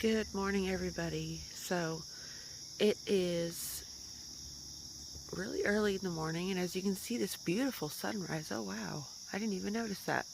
Good morning, everybody. So it is really early in the morning, and as you can see, this beautiful sunrise. Oh wow, I didn't even notice that.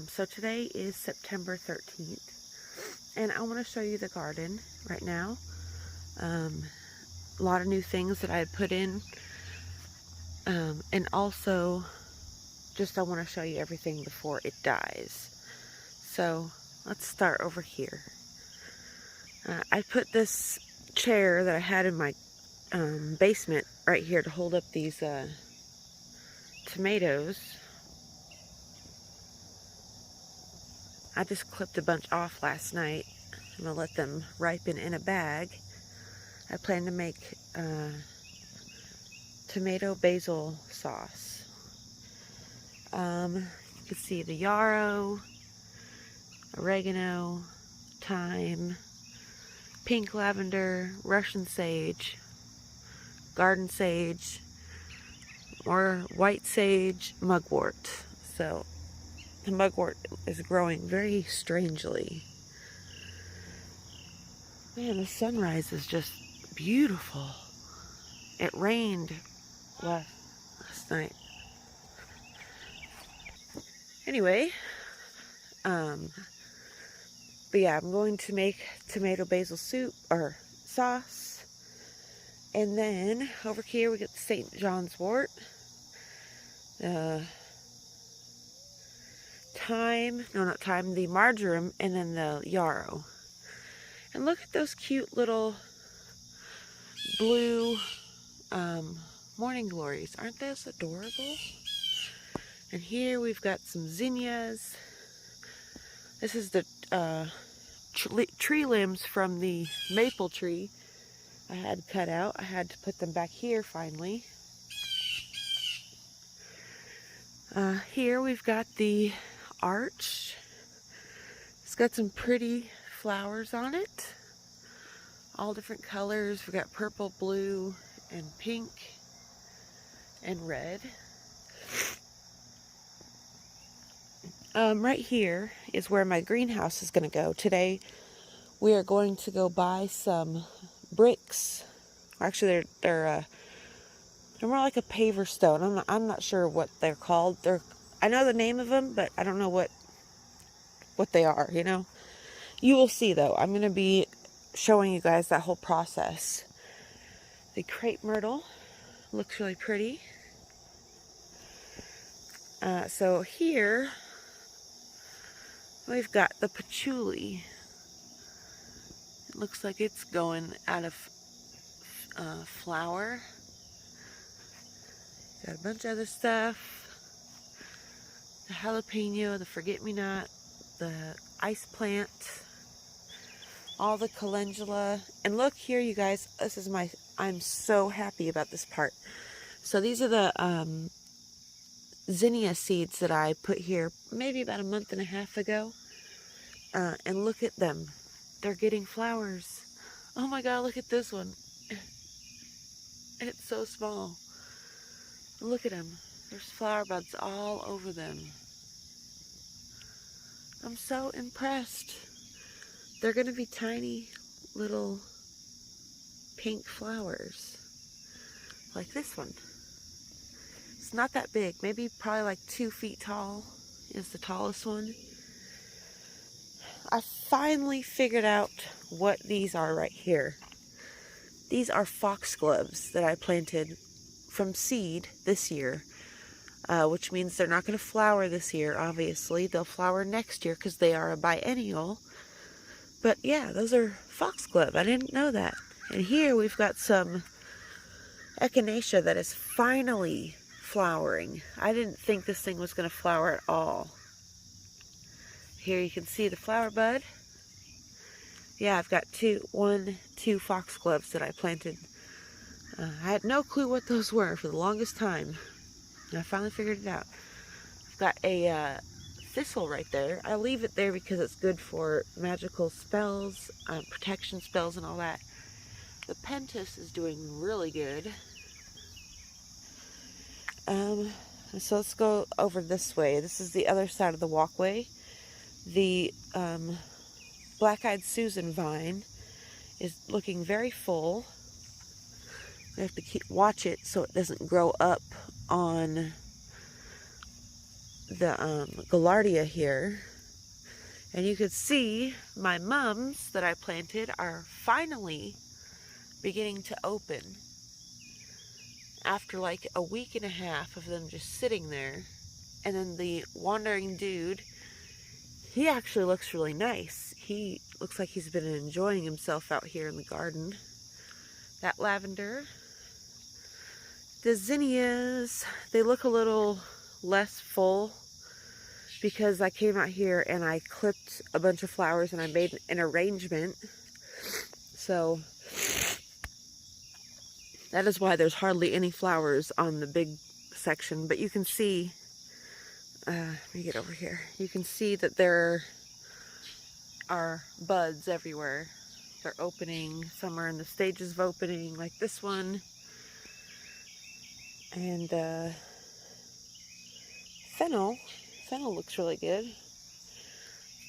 So today is September 13th, and I want to show you the garden right now. A lot of new things that I had put in, and also just I want to show you everything before it dies. So let's start over here. I put this chair that I had in my basement right here to hold up these tomatoes. I just clipped a bunch off last night. I'm going to let them ripen in a bag. I plan to make tomato basil sauce. You can see the yarrow, oregano, thyme, pink lavender, Russian sage, garden sage, or white sage, mugwort. So the mugwort is growing very strangely. Man, the sunrise is just beautiful. It rained last night. Anyway, but yeah, I'm going to make tomato basil soup or sauce. And then over here we got the St. John's wort, the the marjoram, and then the yarrow. And look at those cute little blue morning glories. Aren't those adorable? And here we've got some zinnias. This is the tree limbs from the maple tree I had cut out. I had to put them back here finally. Here we've got the arch. It's got some pretty flowers on it. All different colors. We've got purple, blue, and pink, and red. Right here is where my greenhouse is going to go. Today we are going to go buy some bricks. Actually, they're more like a paver stone. I'm not sure what they're called. I know the name of them, but I don't know what they are, you know. You will see though. I'm going to be showing you guys that whole process. The crepe myrtle looks really pretty. So here we've got the patchouli. It looks like it's going out of flower. Got a bunch of other stuff. The jalapeno, the forget-me-not, the ice plant, all the calendula. And look here, you guys, this is I'm so happy about this part. So these are the zinnia seeds that I put here maybe about a month and a half ago. And look at them. They're getting flowers. Oh my God, look at this one. It's so small. Look at them. There's flower buds all over them. I'm so impressed. They're going to be tiny little pink flowers. Like this one. It's not that big. Maybe probably like 2 feet tall is the tallest one. I finally figured out what these are right here. These are foxgloves that I planted from seed this year, which means they're not going to flower this year, obviously. They'll flower next year because they are a biennial. But yeah, those are foxglove. I didn't know that. And here we've got some echinacea that is finally flowering. I didn't think this thing was going to flower at all. Here you can see the flower bud. Yeah, I've got two foxgloves that I planted. I had no clue what those were for the longest time. And I finally figured it out. I've got a thistle right there. I leave it there because it's good for magical spells, protection spells and all that. The pentas is doing really good. So let's go over this way. This is the other side of the walkway. The Black-Eyed Susan vine is looking very full. We have to watch it so it doesn't grow up on the Gaillardia here. And you could see my mums that I planted are finally beginning to open after like a week and a half of them just sitting there. And then the wandering dude, he actually looks really nice. He looks like he's been enjoying himself out here in the garden. That lavender. The zinnias, they look a little less full because I came out here and I clipped a bunch of flowers and I made an arrangement. So that is why there's hardly any flowers on the big section. But you can see, let me get over here. You can see that there are buds everywhere. They're opening. Some are in the stages of opening, like this one. And fennel looks really good.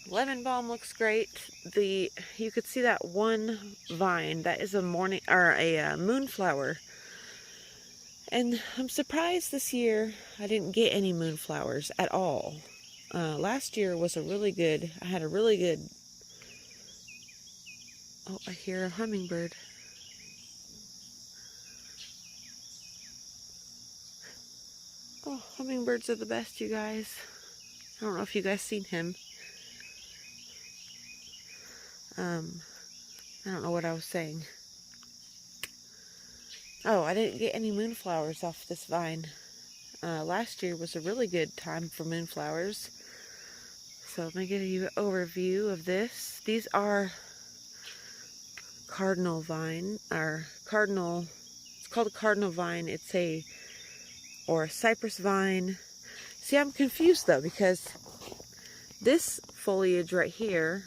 Lemon balm looks great. You could see that one vine that is a moonflower, and I'm surprised this year I didn't get any moonflowers at all. Last year was I had a really good. Oh, I hear a hummingbird. Oh, hummingbirds are the best, you guys. I don't know if you guys seen him. I don't know what I was saying. Oh, I didn't get any moonflowers off this vine. Last year was a really good time for moonflowers. So let me give you an overview of this. These are cardinal vine, it's called a cardinal vine. Or a cypress vine. See, I'm confused though, because this foliage right here,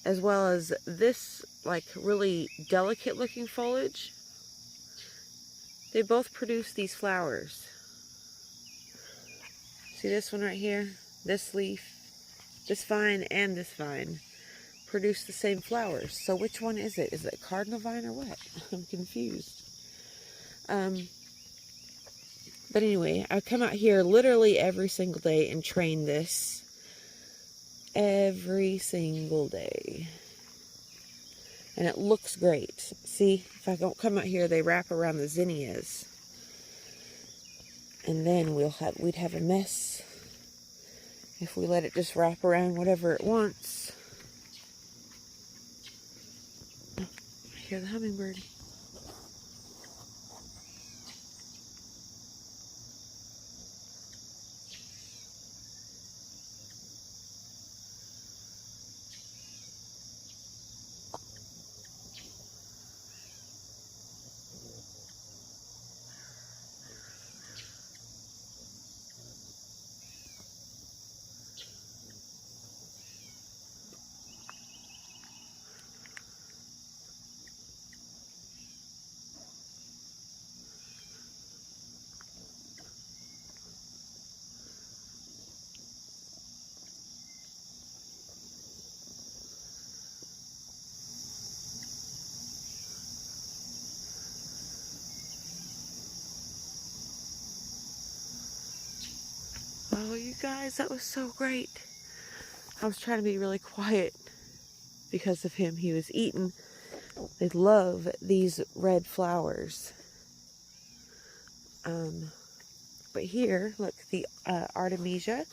as well as this like really delicate looking foliage, they both produce these flowers. See this one right here? This leaf, this vine, and this vine produce the same flowers. So which one is it? Is it cardinal vine or what? I'm confused. But anyway, I come out here literally every single day and train this. Every single day. And it looks great. See, if I don't come out here, they wrap around the zinnias. And then we'd have a mess if we let it just wrap around whatever it wants. Oh, I hear the hummingbird. Oh, you guys, that was so great. I was trying to be really quiet because of him. He was eating. They love these red flowers. But here, look, the Artemisia,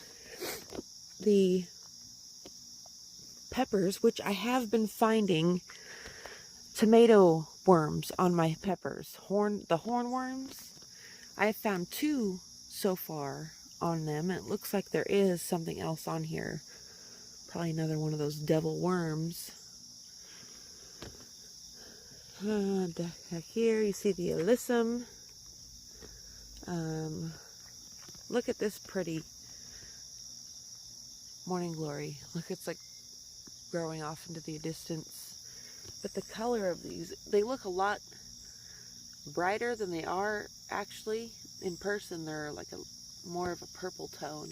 the peppers, which I have been finding tomato worms on my peppers. The hornworms. I have found 2 so far on them. It looks like there is something else on here. Probably another one of those devil worms. Back here you see the alyssum. Look at this pretty morning glory. Look, it's like growing off into the distance. But the color of these, they look a lot brighter than they are actually. In person, they're like more of a purple tone.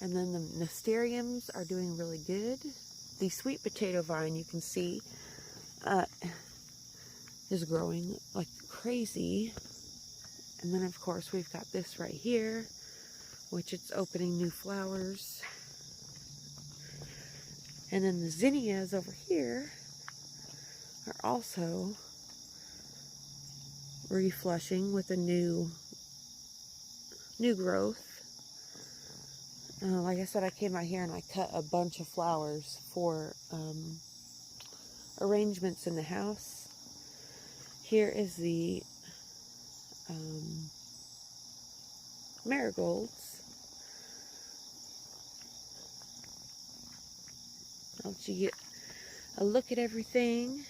And then the nasturtiums are doing really good. The sweet potato vine, you can see, is growing like crazy. And then of course we've got this right here, which it's opening new flowers. And then the zinnias over here are also reflushing with a new growth. Like I said, I came out here and I cut a bunch of flowers for arrangements in the house. Here is the marigolds. I'll let you get a look at everything.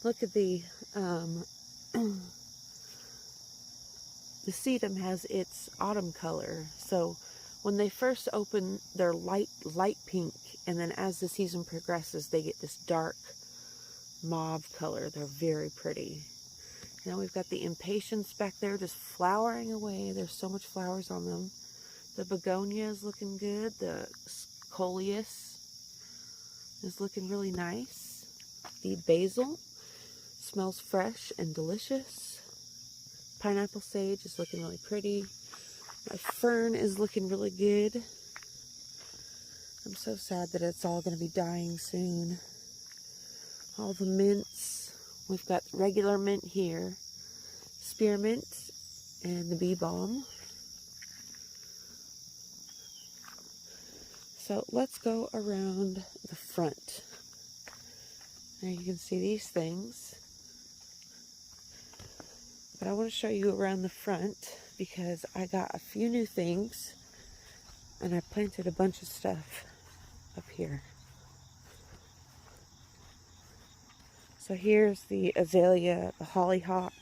Look at the sedum has its autumn color. So when they first open, they're light pink, and then as the season progresses, they get this dark mauve color. They're very pretty. Now we've got the impatiens back there just flowering away. There's so much flowers on them. The begonia is looking good. The coleus is looking really nice. The basil smells fresh and delicious. Pineapple sage is looking really pretty. My fern is looking really good. I'm so sad that it's all going to be dying soon. All the mints. We've got regular mint here, spearmint, and the bee balm. So let's go around the front. Now you can see these things. But I want to show you around the front because I got a few new things and I planted a bunch of stuff up here. So here's the azalea, the hollyhock.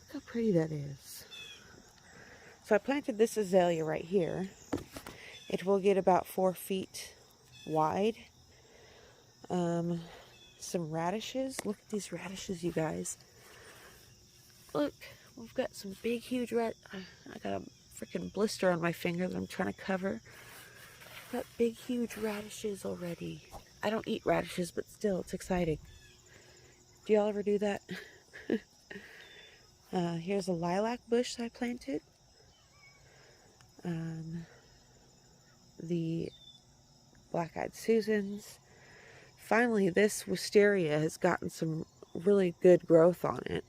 Look how pretty that is. So I planted this azalea right here. It will get about 4 feet wide. Some radishes. Look at these radishes, you guys. Look, we've got some big, huge I got a freaking blister on my finger that I'm trying to cover. Got big, huge radishes already. I don't eat radishes, but still, it's exciting. Do y'all ever do that? Here's a lilac bush I planted. The black-eyed Susans. Finally, this wisteria has gotten some really good growth on it.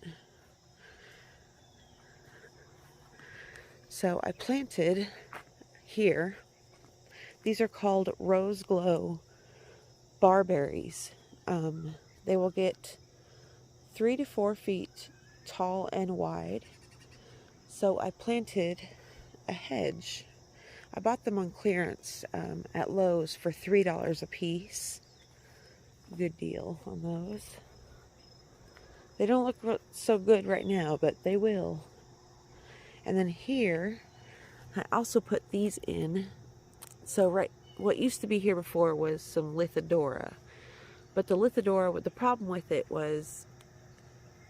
So I planted here. These are called Rose Glow barberries. They will get 3 to 4 feet tall and wide. So I planted a hedge. I bought them on clearance at Lowe's for $3 a piece. Good deal on those. They don't look so good right now, but they will. And then here, I also put these in. So what used to be here before was some Lithidora. But the Lithidora, the problem with it was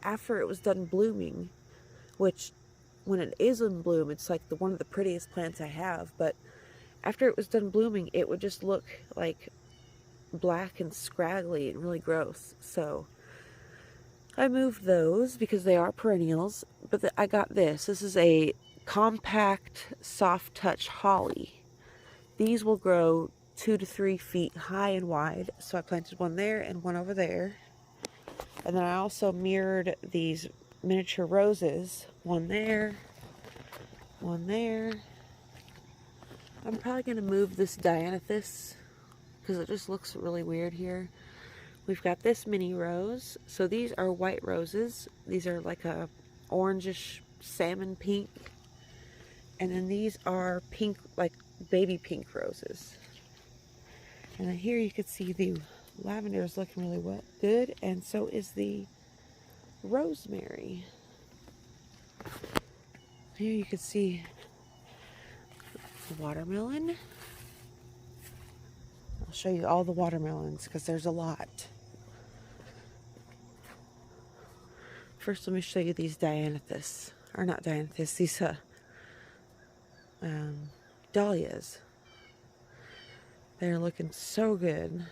after it was done blooming, which when it is in bloom, it's like one of the prettiest plants I have. But after it was done blooming, it would just look like black and scraggly and really gross. So I moved those because they are perennials. But I got this. This is a compact, soft touch holly. These will grow 2 to 3 feet high and wide. So I planted one there and one over there. And then I also mirrored these miniature roses. One there, one there. I'm probably going to move this Dianthus because it just looks really weird here. We've got this mini rose. So these are white roses. These are like a orangish salmon pink. And then these are pink, like baby pink roses. And then here you can see the lavender is looking really good. And so is the rosemary. Here you can see the watermelon. I'll show you all the watermelons because there's a lot. First, let me show you these Dianthus. Or not Dianthus, these dahlias. They're looking so good.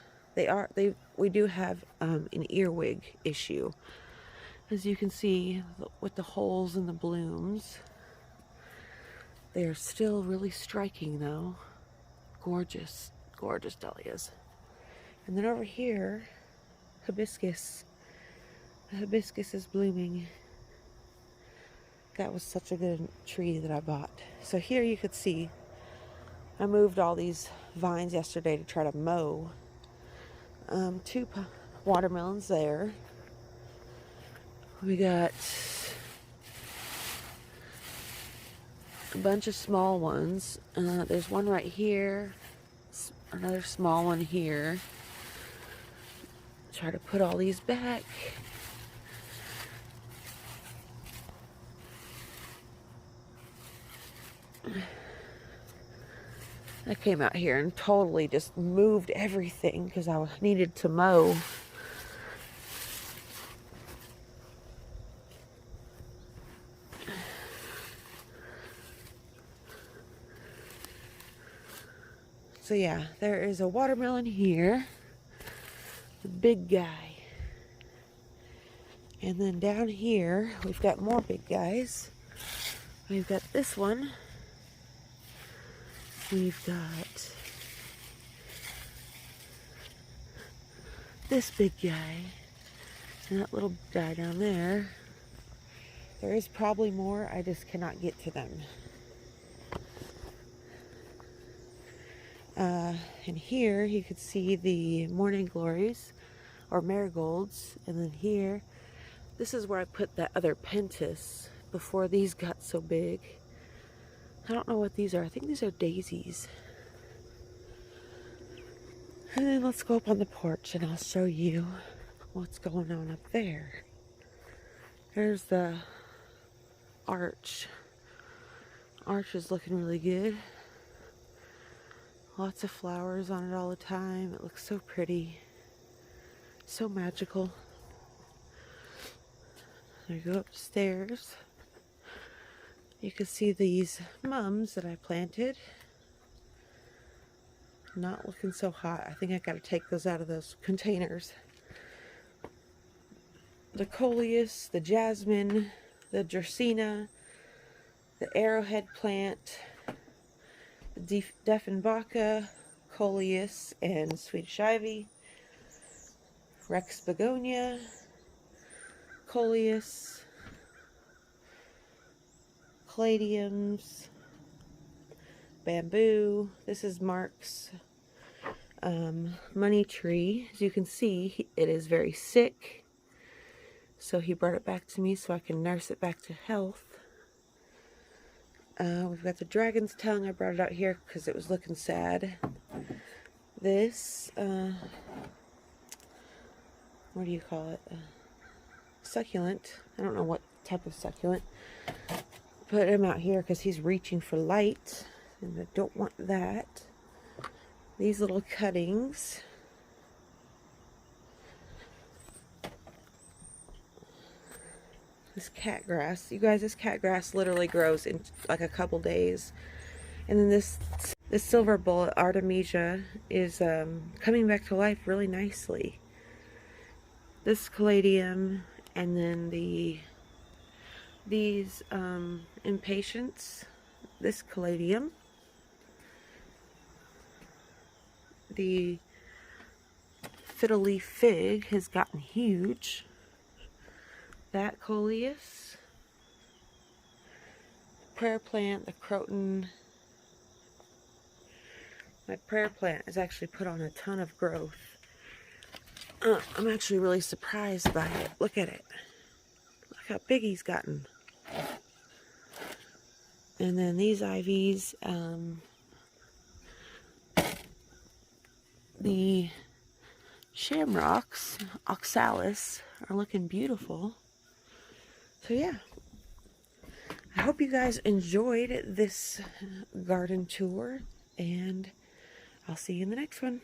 We do have an earwig issue, as you can see with the holes in the blooms. They are still really striking though. Gorgeous, gorgeous dahlias. And then over here, hibiscus. The hibiscus is blooming. That was such a good tree that I bought. So here you could see, I moved all these vines yesterday to try to mow. 2 watermelons there. We got a bunch of small ones. There's one right here, another small one here. Try to put all these back. I came out here and totally just moved everything because I needed to mow. So yeah, there is a watermelon here, the big guy. And then down here, we've got more big guys. We've got this one. We've got this big guy and that little guy down there. There is probably more, I just cannot get to them. And here you could see the morning glories or marigolds, and then here, this is where I put that other pentas before these got so big. I don't know what these are. I think these are daisies. And then let's go up on the porch and I'll show you what's going on up there. There's the arch. Arch is looking really good. Lots of flowers on it all the time. It looks so pretty. So magical. There you go upstairs. You can see these mums that I planted. Not looking so hot. I think I gotta take those out of those containers. The coleus, the jasmine, the dracaena, the arrowhead plant, the Dieffenbachia, coleus, and Swedish ivy, Rex begonia, coleus, caladiums, bamboo. This is Mark's money tree. As you can see, it is very sick. So he brought it back to me so I can nurse it back to health. We've got the dragon's tongue. I brought it out here because it was looking sad. This, what do you call it? Succulent. I don't know what type of succulent. Put him out here because he's reaching for light, and I don't want that. These little cuttings. This cat grass. You guys, this cat grass literally grows in like a couple days. And then this silver bullet artemisia is coming back to life really nicely. This caladium, and then these impatiens, this caladium, the fiddle leaf fig has gotten huge. That coleus, prayer plant, the croton. My prayer plant has actually put on a ton of growth. I'm actually really surprised by it. Look at it. Look how big he's gotten. And then these ivies, the shamrocks, oxalis, are looking beautiful. So yeah, I hope you guys enjoyed this garden tour, and I'll see you in the next one.